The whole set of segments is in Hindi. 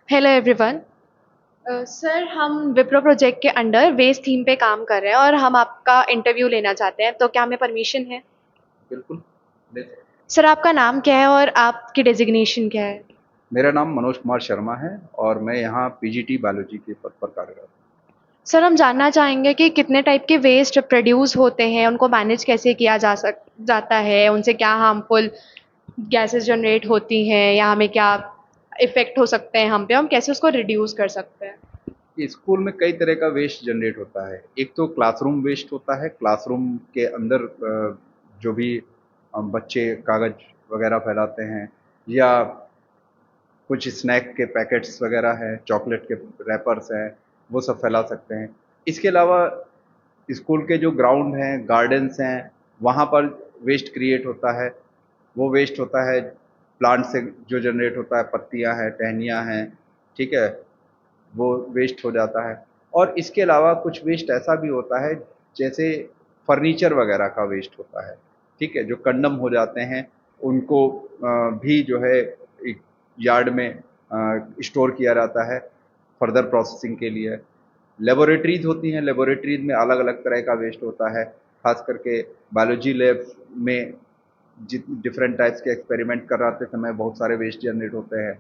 Hello everyone. सर, हम विप्रो प्रोजेक्ट के अंडर वेस्ट थीम पे काम कर रहे हैं और हम आपका इंटरव्यू लेना चाहते हैं, तो क्या हमें परमिशन है? बिल्कुल, ले सकते हैं। सर, आपका नाम क्या है और आपकी डेजिग्नेशन क्या है? मेरा नाम मनोज कुमार शर्मा है और मैं यहाँ पीजीटी बायोलॉजी के पद पर कार्यरत हूँ। सर, हम जानना चाहेंगे कि कितने टाइप के वेस्ट प्रोड्यूस होते हैं, उनको मैनेज कैसे किया जाता है, उनसे क्या हार्मफुल गैसेस जनरेट होती हैं या हमें क्या इफ़ेक्ट हो सकते हैं हम कैसे उसको रिड्यूस कर सकते हैं? स्कूल में कई तरह का वेस्ट जनरेट होता है। एक तो क्लासरूम वेस्ट होता है, क्लासरूम के अंदर जो भी बच्चे कागज़ वगैरह फैलाते हैं या कुछ स्नैक के पैकेट्स वगैरह हैं, चॉकलेट के रैपर्स हैं, वो सब फैला सकते हैं। इसके अलावा स्कूल के जो ग्राउंड हैं, गार्डन्स हैं, वहाँ पर वेस्ट क्रिएट होता है। वो वेस्ट होता है प्लांट से जो जनरेट होता है, पत्तियाँ हैं, टहनियाँ हैं, ठीक है? वो वेस्ट हो जाता है। और इसके अलावा कुछ वेस्ट ऐसा भी होता है, जैसे फर्नीचर वगैरह का वेस्ट होता है, ठीक है? जो कंडम हो जाते हैं, उनको भी जो है एक यार्ड में स्टोर किया जाता है फर्दर प्रोसेसिंग के लिए। लेबोरेटरीज़ होती हैं, लेबोरेटरीज़ में अलग-अलग तरह का वेस्ट होता है, ख़ास करके बायोलॉजी लैब में डिफरेंट टाइप्स के एक्सपेरिमेंट कराते समय बहुत सारे वेस्ट जनरेट होते हैं।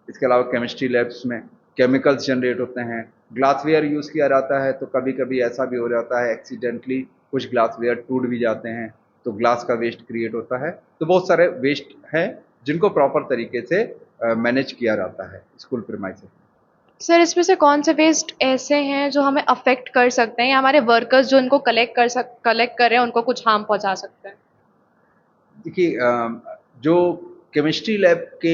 इसके अलावा केमिस्ट्री लैब्स में केमिकल्स जनरेट होते हैं। ग्लासवेयर यूज़ किया जाता है, तो कभी-कभी ऐसा भी हो जाता है एक्सीडेंटली कुछ ग्लासवेयर टूट भी जाते हैं, तो ग्लास का वेस्ट क्रिएट होता है। तो बहुत सारे वेस्ट हैं, जिनको प्रॉपर तरीके से मैनेज किया जाता है स्कूल प्रीमाइसेस में। सर, इसमें से कौन से वेस्ट ऐसे हैं जो हमें अफ़ेक्ट कर सकते हैं या हमारे वर्कर्स जो इनको कलेक्ट कर रहे हैं उनको कुछ हार्म पहुँचा सकते हैं? देखिए जो केमिस्ट्री लैब के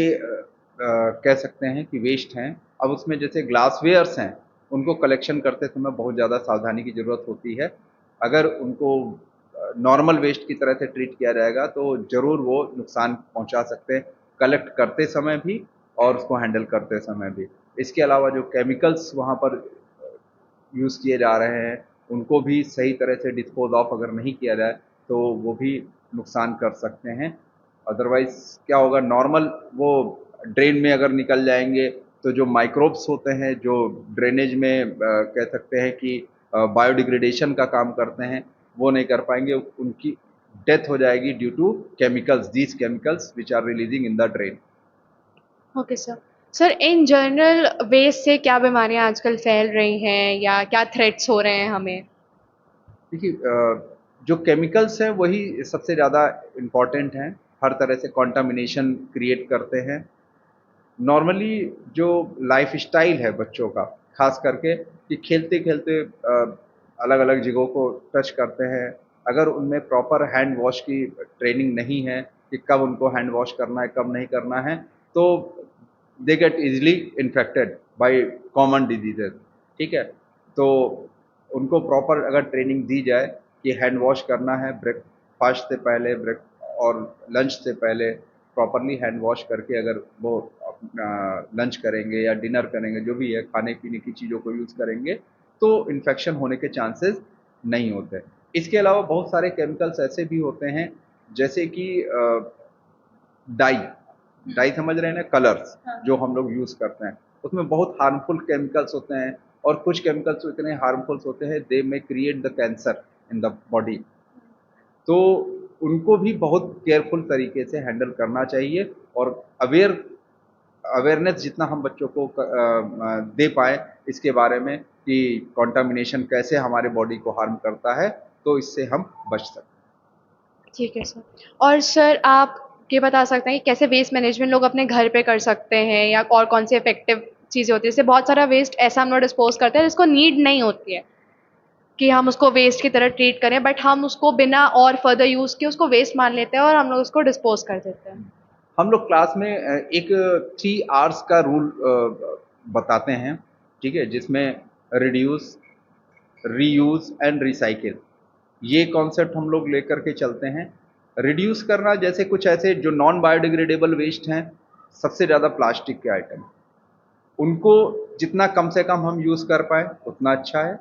कह सकते हैं कि वेस्ट हैं, अब उसमें जैसे ग्लासवेयर्स हैं, उनको कलेक्शन करते समय बहुत ज़्यादा सावधानी की ज़रूरत होती है। अगर उनको नॉर्मल वेस्ट की तरह से ट्रीट किया जाएगा, तो ज़रूर वो नुकसान पहुँचा सकते हैं, कलेक्ट करते समय भी और उसको हैंडल करते समय भी। इसके अलावा जो केमिकल्स वहाँ पर यूज़ किए जा रहे हैं, उनको भी सही तरह से डिस्पोज़ ऑफ अगर नहीं किया जाए, तो वो भी नुकसान कर सकते हैं। अदरवाइज़ क्या होगा, नॉर्मल वो ड्रेन में अगर निकल जाएँगे, तो जो माइक्रोब्स होते हैं, जो ड्रेनेज में कह सकते हैं कि बायोडिग्रेडेशन का काम करते हैं, वो नहीं कर पाएँगे, उनकी डेथ हो जाएगी due to chemicals, these chemicals which are releasing in the drain. Okay sir. Sir, in general waste से क्या बीमारियाँ आजकल फैल रही हैं या क्या थ्रेट्स हो रहे हैं हमें? देखिए जो केमिकल्स हैं वही सबसे ज़्यादा इम्पोर्टेंट हैं, हर तरह से कंटामिनेशन क्रिएट करते हैं। नॉर्मली जो लाइफ़स्टाइल है बच्चों का, ख़ास करके कि खेलते-खेलते अलग-अलग जगहों को टच करते हैं, अगर उनमें प्रॉपर हैंड वॉश की ट्रेनिंग नहीं है कि कब उनको हैंड वॉश करना है, कब नहीं करना है, तो they get easily infected by common diseases, ठीक है? तो उनको प्रॉपर अगर ट्रेनिंग दी जाए कि हैंड वॉश करना है ब्रेकफ़ास्ट से पहले, ब्रेक और लंच से पहले प्रॉपरली हैंड वॉश करके अगर वो अपना लंच करेंगे या डिनर करेंगे, जो भी है खाने-पीने की चीज़ों को यूज़ करेंगे, तो इन्फेक्शन होने के चांसेस नहीं होते। इसके अलावा बहुत सारे केमिकल्स ऐसे भी होते हैं, जैसे कि डाई, डाई समझ रहे हैं ना? कलर्स जो हम लोग यूज़ करते हैं, उसमें बहुत हार्मफुल केमिकल्स होते हैं और कुछ केमिकल्स इतने हार्मफुल्स होते हैं, they may create the cancer in the body. तो उनको भी बहुत केयरफुल तरीके से हैंडल करना चाहिए और अवेयरनेस जितना हम बच्चों को दे पाएँ इसके बारे में कि कंटामिनेशन कैसे हमारे बॉडी को हार्म करता है, तो इससे हम बच सकते हैं। ठीक है सर। और सर, आप ये बता सकते हैं कि कैसे वेस्ट मैनेजमेंट लोग अपने घर पे कर सकते हैं या और कौन सी इफ़ेक्टिव चीज़ें होती हैं? जैसे बहुत सारा वेस्ट ऐसा हम लोग डिस्पोज़ करते हैं जिसको नीड नहीं होती है कि हम उसको वेस्ट की तरह ट्रीट करें, बट हम उसको बिना और फर्दर यूज़ किए उसको वेस्ट मान लेते हैं और हम लोग उसको डिस्पोज़ कर देते हैं। हम लोग क्लास में एक 3 आर्स का रूल बताते हैं, ठीक है? जिसमें रिड्यूस, रीयूज़ एंड रिसाइकिल, ये कॉन्सेप्ट हम लोग लेकर के चलते हैं। रिड्यूस करना जैसे कुछ ऐसे जो नॉन बायोडिग्रेडेबल वेस्ट हैं, सबसे ज़्यादा प्लास्टिक के आइटम, उनको जितना कम से कम हम यूज़ कर पाएँ उतना अच्छा है।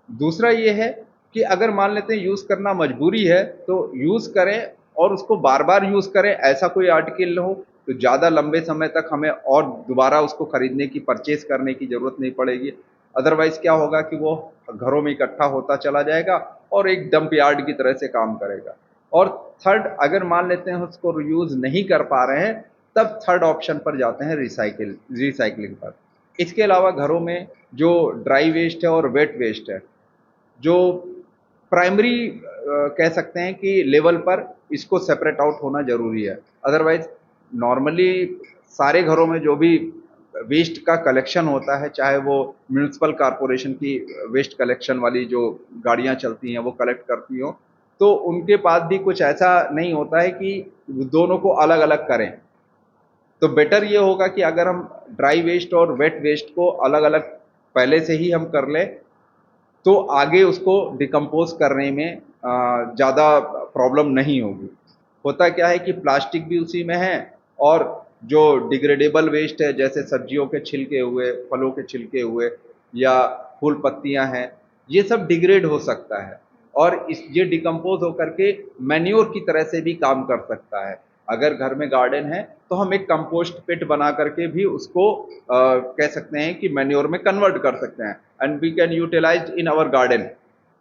दूसरा ये है कि अगर मान लेते हैं यूज़ करना मजबूरी है, तो यूज़ करें और उसको बार-बार यूज़ करें, ऐसा कोई आर्टिकल हो तो ज़्यादा लंबे समय तक हमें और दोबारा उसको खरीदने की, परचेज करने की ज़रूरत नहीं पड़ेगी। अदरवाइज़ क्या होगा कि वो घरों में इकट्ठा होता चला जाएगा और एक डंप यार्ड की तरह से काम करेगा। और थर्ड, अगर मान लेते हैं उसको रीयूज़ नहीं कर पा रहे हैं, तब थर्ड ऑप्शन पर जाते हैं रिसाइक्लिंग पर। इसके अलावा घरों में जो ड्राई वेस्ट है और वेट वेस्ट है, जो प्राइमरी कह सकते हैं कि लेवल पर इसको सेपरेट आउट होना ज़रूरी है। अदरवाइज़ नॉर्मली सारे घरों में जो भी वेस्ट का कलेक्शन होता है, चाहे वो म्युनिसिपल कॉर्पोरेशन की वेस्ट कलेक्शन वाली जो गाड़ियाँ चलती हैं, वो कलेक्ट करती हों, तो उनके पास भी कुछ ऐसा नहीं होता है कि दोनों को अलग-अलग करें। तो बेटर ये होगा कि अगर हम ड्राई वेस्ट और वेट वेस्ट को अलग-अलग पहले से ही हम कर लें, तो आगे उसको डिकम्पोज़ करने में ज़्यादा प्रॉब्लम नहीं होगी। होता क्या है कि प्लास्टिक भी उसी में है और जो डिग्रेडेबल वेस्ट है, जैसे सब्जियों के छिलके हुए, फलों के छिलके हुए या फूल पत्तियाँ हैं, ये सब डिग्रेड हो सकता है और ये डिकम्पोज़ होकर के मैन्योर की तरह से भी काम कर सकता है। अगर घर में गार्डन है, तो हम एक कंपोस्ट पिट बना करके भी उसको कह सकते हैं कि मैन्योर में कन्वर्ट कर सकते हैं and we can utilise in our garden.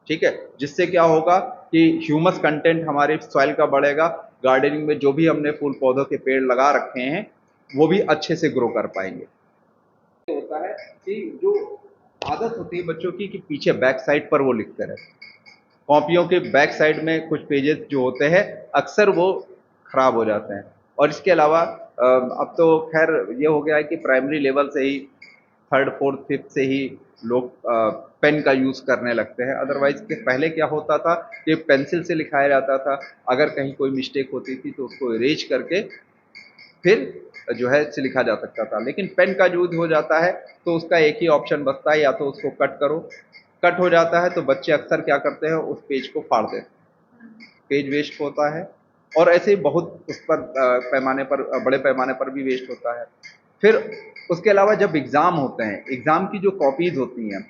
ठीक है, जिससे क्या होगा कि ह्यूमस कंटेंट हमारे सॉइल का बढ़ेगा, गार्डनिंग में जो भी हमने फूल पौधों के पेड़ लगा रखे हैं वो भी अच्छे से ग्रो कर पाएंगे। होता है कि जो आदत होती है बच्चों की कि पीछे बैक साइड पर वो लिखते रहते हैं, कॉपियों के बैक साइड में कुछ पेजेस जो होते हैं अक्सर वो खराब हो जाते हैं। और इसके अलावा अब तो खैर ये हो गया है कि प्राइमरी लेवल से ही थर्ड फोर्थ फिफ्थ से ही लोग पेन का यूज़ करने लगते हैं। अदरवाइज के पहले क्या होता था कि पेंसिल से लिखाया जाता था, अगर कहीं कोई मिस्टेक होती थी तो उसको इरेज करके फिर जो है से लिखा जा सकता था। लेकिन पेन का यूज हो जाता है तो उसका एक ही ऑप्शन बचता है, या तो उसको कट करो, कट हो जाता है तो बच्चे अक्सर क्या करते हैं उस पेज को फाड़ देते हैं, पेज वेस्ट होता है। और ऐसे ही बहुत उस पर पैमाने पर बड़े पैमाने पर भी वेस्ट होता है। फिर उसके अलावा जब एग्ज़ाम होते हैं, एग्ज़ाम की जो कॉपीज़ होती हैं,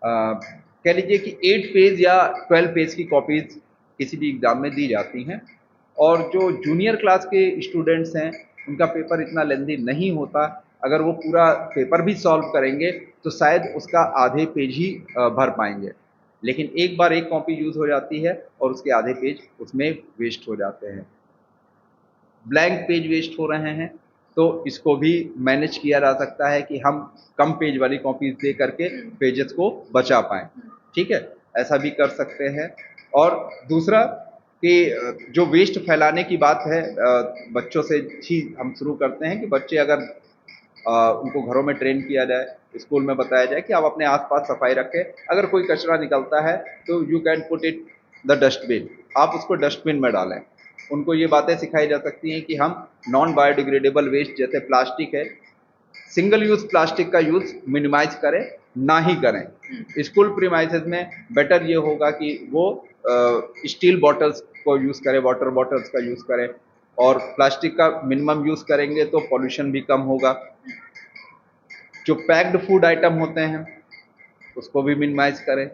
कह लीजिए कि 8 पेज या 12 पेज की कॉपीज़ किसी भी एग्ज़ाम में दी जाती हैं और जो जूनियर क्लास के स्टूडेंट्स हैं उनका पेपर इतना लेंदी नहीं होता। अगर वो पूरा पेपर भी सॉल्व करेंगे तो शायद उसका आधे पेज ही भर पाएंगे। लेकिन एक बार एक कॉपी यूज़ हो जाती है और उसके आधे पेज उसमें वेस्ट हो जाते हैं, ब्लैंक पेज वेस्ट हो रहे हैं। तो इसको भी मैनेज किया जा सकता है कि हम कम पेज वाली कॉपीज दे करके पेजेस को बचा पाएँ। ठीक है, ऐसा भी कर सकते हैं। और दूसरा कि जो वेस्ट फैलाने की बात है, बच्चों से ही हम शुरू करते हैं कि बच्चे अगर उनको घरों में ट्रेन किया जाए, स्कूल में बताया जाए कि आप अपने आसपास सफाई रखें, अगर कोई कचरा निकलता है तो you can put it the dustbin, आप उसको डस्टबिन में डालें। उनको ये बातें सिखाई जा सकती हैं कि हम नॉन बायोडिग्रेडेबल वेस्ट जैसे प्लास्टिक है, सिंगल यूज प्लास्टिक का यूज मिनिमाइज करें, ना ही करें। स्कूल प्रीमाइसेस में बेटर ये होगा कि वो स्टील बॉटल्स को यूज़ करें, वाटर बॉटल्स का यूज़ करें और प्लास्टिक का मिनिमम यूज़ करेंगे तो पॉल्यूशन भी कम होगा। जो पैक्ड फूड आइटम होते हैं उसको भी मिनिमाइज करें,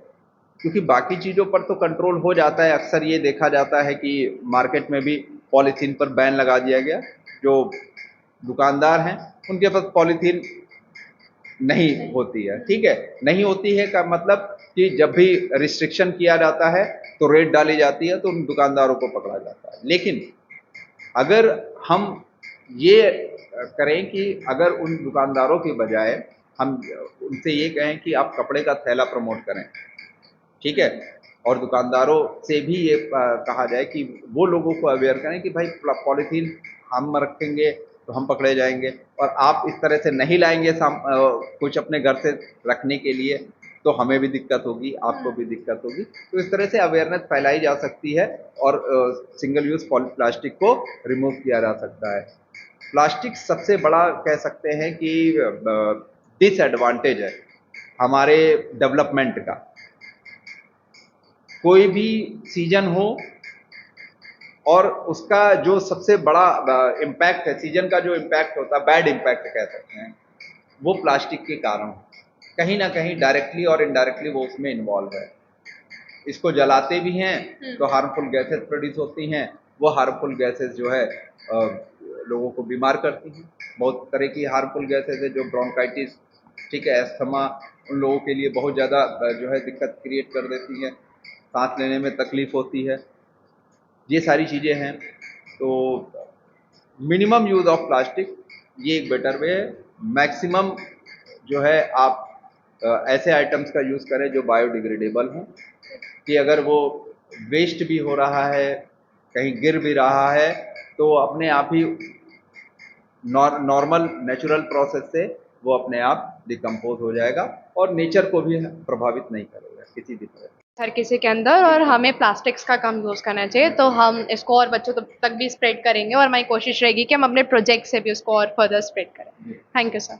क्योंकि बाकी चीज़ों पर तो कंट्रोल हो जाता है। अक्सर ये देखा जाता है कि मार्केट में भी पॉलीथीन पर बैन लगा दिया गया। जो दुकानदार हैं उनके पास पॉलीथीन नहीं होती है। ठीक है, नहीं होती है का मतलब कि जब भी रिस्ट्रिक्शन किया जाता है तो रेड डाली जाती है तो उन दुकानदारों को पकड़ा जाता है। लेकिन अगर हम ये करें कि अगर उन दुकानदारों के बजाय हम उनसे ये कहें कि आप कपड़े का थैला प्रमोट करें, ठीक है, और दुकानदारों से भी ये कहा जाए कि वो लोगों को अवेयर करें कि भाई पॉलीथीन हम रखेंगे तो हम पकड़े जाएंगे और आप इस तरह से नहीं लाएंगे कुछ अपने घर से रखने के लिए तो हमें भी दिक्कत होगी, आपको भी दिक्कत होगी। तो इस तरह से अवेयरनेस फैलाई जा सकती है और सिंगल यूज प्लास्टिक को रिमूव किया जा सकता है। प्लास्टिक सबसे बड़ा कह सकते हैं कि डिसएडवांटेज है हमारे डेवलपमेंट का। कोई भी सीजन हो और उसका जो सबसे बड़ा इम्पैक्ट है, सीजन का जो इम्पैक्ट होता है, बैड इम्पैक्ट कह सकते हैं, वो प्लास्टिक के कारण कहीं ना कहीं डायरेक्टली और इनडायरेक्टली वो उसमें इन्वॉल्व है। इसको जलाते भी हैं तो हार्मफुल गैसेस प्रोड्यूस होती हैं, वो हार्मफुल गैसेस जो है लोगों को बीमार करती हैं। बहुत तरह की हार्मफुल गैसेस है जो ब्रोंकाइटिस, ठीक है, अस्थमा, उन लोगों के लिए बहुत ज़्यादा जो है दिक्कत क्रिएट कर देती है, सांस लेने में तकलीफ होती है। ये सारी चीज़ें हैं। तो मिनिमम यूज़ ऑफ प्लास्टिक ये एक बेटर वे है। मैक्सिमम जो है आप ऐसे आइटम्स का यूज़ करें जो बायोडिग्रेडेबल हों, कि अगर वो वेस्ट भी हो रहा है, कहीं गिर भी रहा है, तो अपने आप ही नॉर्मल नेचुरल प्रोसेस से वो अपने आप डिकम्पोज हो जाएगा और नेचर को भी प्रभावित नहीं करेगा किसी भी तरह। हर किसी के अंदर, और हमें प्लास्टिक्स का कम यूज़ करना चाहिए, तो हम इसको और बच्चों तक भी स्प्रेड करेंगे और हमारी कोशिश रहेगी कि हम अपने प्रोजेक्ट से भी उसको और फर्दर स्प्रेड करें। Thank you sir.